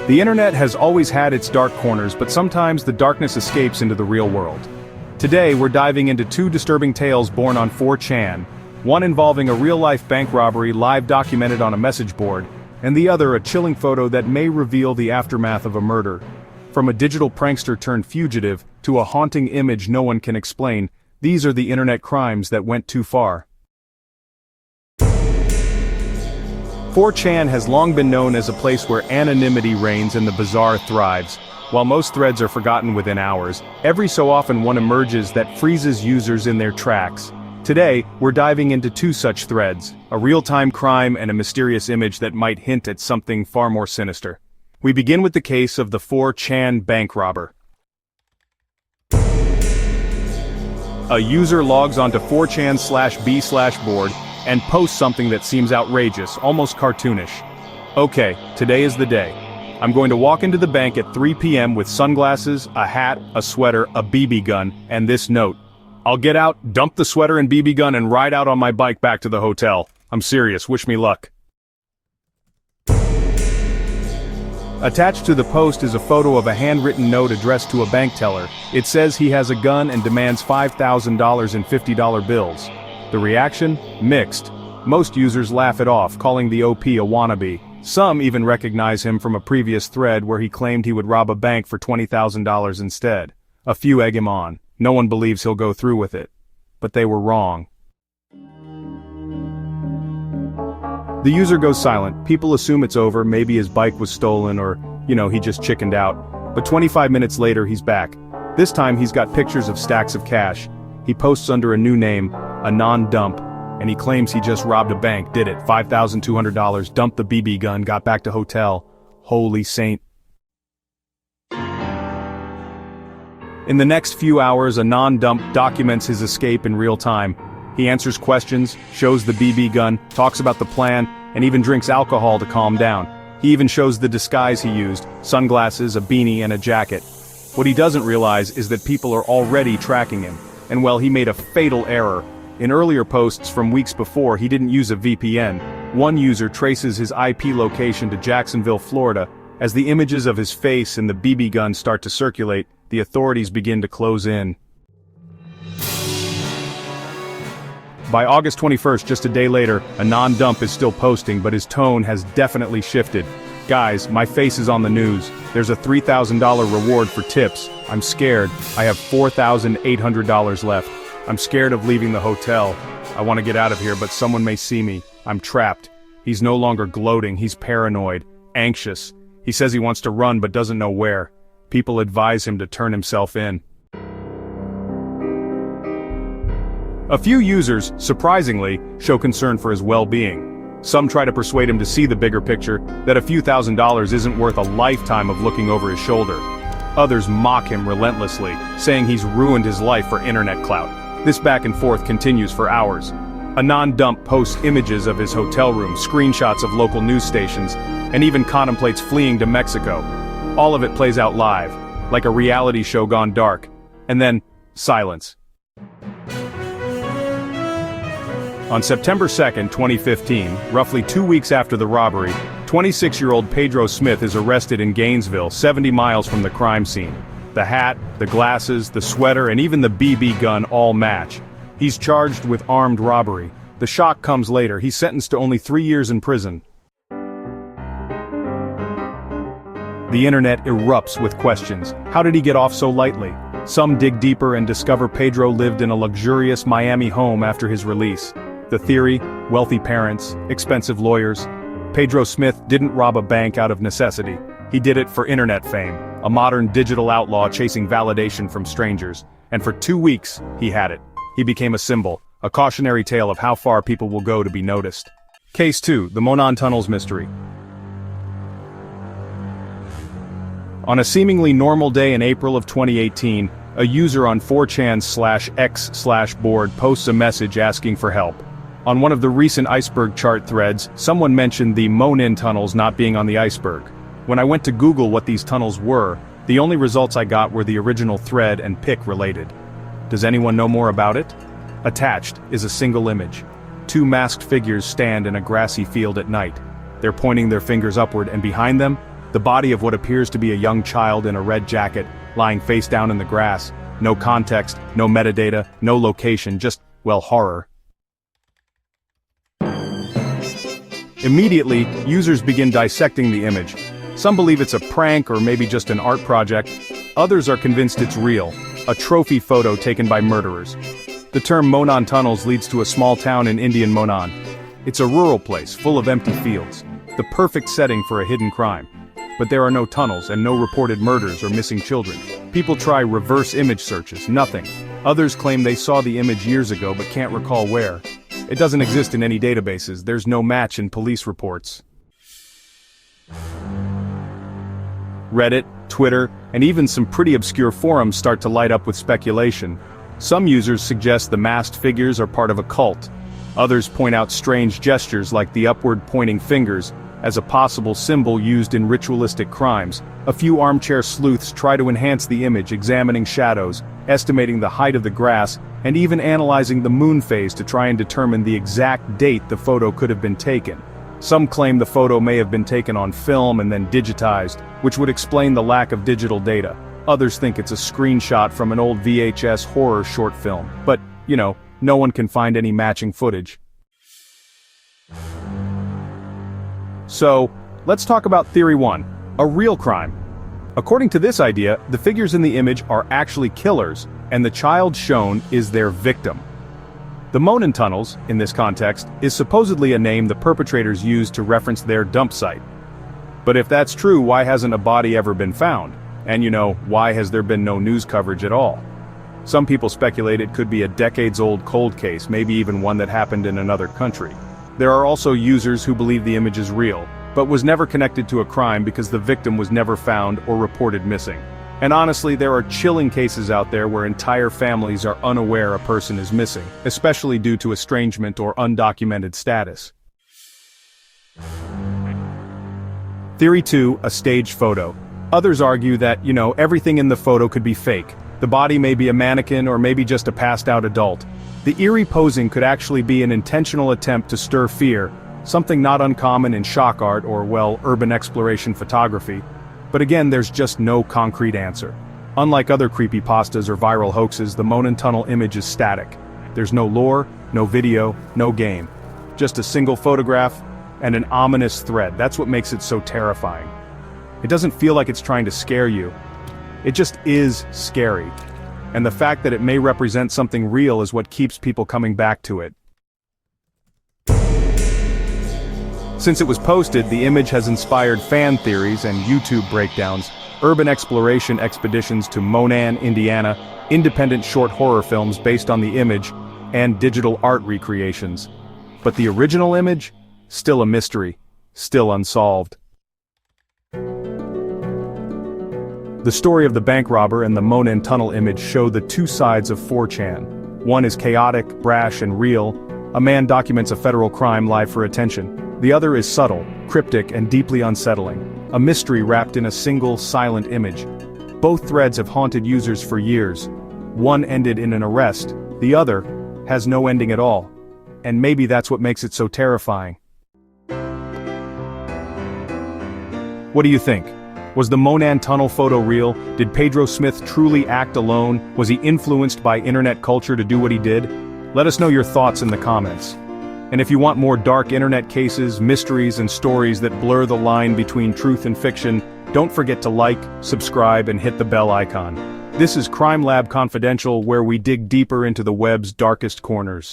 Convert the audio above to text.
The internet has always had its dark corners, but sometimes the darkness escapes into the real world. Today we're diving into two disturbing tales born on 4chan, one involving a real-life bank robbery live documented on a message board, and the other a chilling photo that may reveal the aftermath of a murder. From a digital prankster turned fugitive, to a haunting image no one can explain, these are the internet crimes that went too far. 4chan has long been known as a place where anonymity reigns and the bizarre thrives. While most threads are forgotten within hours, every so often one emerges that freezes users in their tracks. Today, we're diving into two such threads, a real-time crime and a mysterious image that might hint at something far more sinister. We begin with the case of the 4chan bank robber. A user logs onto 4chan/b/board and posts something that seems outrageous, almost cartoonish. Okay, today is the day. I'm going to walk into the bank at 3 p.m. with sunglasses, a hat, a sweater, a BB gun, and this note. I'll get out, dump the sweater and BB gun and ride out on my bike back to the hotel. I'm serious, wish me luck. Attached to the post is a photo of a handwritten note addressed to a bank teller. It says he has a gun and demands $5,000 in $50 bills. The reaction? Mixed. Most users laugh it off, calling the OP a wannabe. Some even recognize him from a previous thread where he claimed he would rob a bank for $20,000 instead. A few egg him on. No one believes he'll go through with it. But they were wrong. The user goes silent. People assume it's over, maybe his bike was stolen or, he just chickened out. But 25 minutes later he's back. This time he's got pictures of stacks of cash. He posts under a new name, a non-dump, and he claims he just robbed a bank, did it, $5,200, dumped the BB gun, got back to hotel. Holy saint. In the next few hours, a non-dump documents his escape in real time. He answers questions, shows the BB gun, talks about the plan, and even drinks alcohol to calm down. He even shows the disguise he used, sunglasses, a beanie, and a jacket. What he doesn't realize is that people are already tracking him. And well, he made a fatal error. In earlier posts from weeks before, he didn't use a VPN. One user traces his IP location to Jacksonville, Florida. As the images of his face and the BB gun start to circulate, the authorities begin to close in. By August 21st, just a day later, a non-dump is still posting, but his tone has definitely shifted. Guys, my face is on the news. There's a $3,000 reward for tips. I'm scared. I have $4,800 left. I'm scared of leaving the hotel. I want to get out of here, but someone may see me. I'm trapped. He's no longer gloating, he's paranoid, anxious. He says he wants to run but doesn't know where. People advise him to turn himself in. A few users, surprisingly, show concern for his well-being. Some try to persuade him to see the bigger picture, that a few $1,000s isn't worth a lifetime of looking over his shoulder. Others mock him relentlessly, saying he's ruined his life for internet clout. This back and forth continues for hours. A non-dump posts images of his hotel room, screenshots of local news stations, and even contemplates fleeing to Mexico. All of it plays out live, like a reality show gone dark. And then, silence. On September 2nd, 2015, roughly 2 weeks after the robbery, 26-year-old Pedro Smith is arrested in Gainesville, 70 miles from the crime scene. The hat, the glasses, the sweater, and even the BB gun all match. He's charged with armed robbery. The shock comes later. He's sentenced to only 3 years in prison. The internet erupts with questions. How did he get off so lightly? Some dig deeper and discover Pedro lived in a luxurious Miami home after his release. The theory: wealthy parents, expensive lawyers. Pedro Smith didn't rob a bank out of necessity. He did it for internet fame, a modern digital outlaw chasing validation from strangers. And for 2 weeks, he had it. He became a symbol, a cautionary tale of how far people will go to be noticed. Case 2, the Monan Tunnels Mystery. On a seemingly normal day in April of 2018, a user on 4chan/x/board posts a message asking for help. On one of the recent iceberg chart threads, someone mentioned the Monan tunnels not being on the iceberg. When I went to Google what these tunnels were, the only results I got were the original thread and pic related. Does anyone know more about it? Attached is a single image. 2 masked figures stand in a grassy field at night. They're pointing their fingers upward, and behind them, The body of what appears to be a young child in a red jacket, lying face down in the grass. No context, no metadata, no location, just, well, horror. Immediately, users begin dissecting the image. Some believe it's a prank or maybe just an art project. Others are convinced it's real, a trophy photo taken by murderers. The term Monan tunnels leads to a small town in Indian Monan. It's a rural place full of empty fields, the perfect setting for a hidden crime. But there are no tunnels and no reported murders or missing children. People try reverse image searches, nothing. Others claim they saw the image years ago but can't recall where. It doesn't exist in any databases, there's no match in police reports. Reddit, Twitter, and even some pretty obscure forums start to light up with speculation. Some users suggest the masked figures are part of a cult. Others point out strange gestures like the upward-pointing fingers as a possible symbol used in ritualistic crimes. A few armchair sleuths try to enhance the image, examining shadows, estimating the height of the grass, and even analyzing the moon phase to try and determine the exact date the photo could have been taken. Some claim the photo may have been taken on film and then digitized, which would explain the lack of digital data. Others think it's a screenshot from an old VHS horror short film, but, no one can find any matching footage. So, let's talk about Theory 1, a real crime. According to this idea, the figures in the image are actually killers, and the child shown is their victim. The Monan tunnels, in this context, is supposedly a name the perpetrators used to reference their dump site. But if that's true, why hasn't a body ever been found? And why has there been no news coverage at all? Some people speculate it could be a decades-old cold case, maybe even one that happened in another country. There are also users who believe the image is real, but was never connected to a crime because the victim was never found or reported missing. And honestly, there are chilling cases out there where entire families are unaware a person is missing, especially due to estrangement or undocumented status. Theory 2, a staged photo. Others argue that, everything in the photo could be fake. The body may be a mannequin or maybe just a passed-out adult. The eerie posing could actually be an intentional attempt to stir fear, something not uncommon in shock art or, urban exploration photography. But again, there's just no concrete answer. Unlike other creepypastas or viral hoaxes, the Monan tunnel image is static. There's no lore, no video, no game. Just a single photograph and an ominous thread. That's what makes it so terrifying. It doesn't feel like it's trying to scare you. It just is scary. And the fact that it may represent something real is what keeps people coming back to it. Since it was posted, the image has inspired fan theories and YouTube breakdowns, urban exploration expeditions to Monan, Indiana, independent short horror films based on the image, and digital art recreations. But the original image? Still a mystery, still unsolved. The story of the bank robber and the Monan tunnel image show the two sides of 4chan. One is chaotic, brash, and real. A man documents a federal crime live for attention. The other is subtle, cryptic, and deeply unsettling. A mystery wrapped in a single, silent image. Both threads have haunted users for years. One ended in an arrest, the other has no ending at all. And maybe that's what makes it so terrifying. What do you think? Was the Monan tunnel photo real? Did Pedro Smith truly act alone? Was he influenced by internet culture to do what he did? Let us know your thoughts in the comments. And if you want more dark internet cases, mysteries, and stories that blur the line between truth and fiction, don't forget to like, subscribe, and hit the bell icon. This is CrimeLabConfidential, where we dig deeper into the web's darkest corners.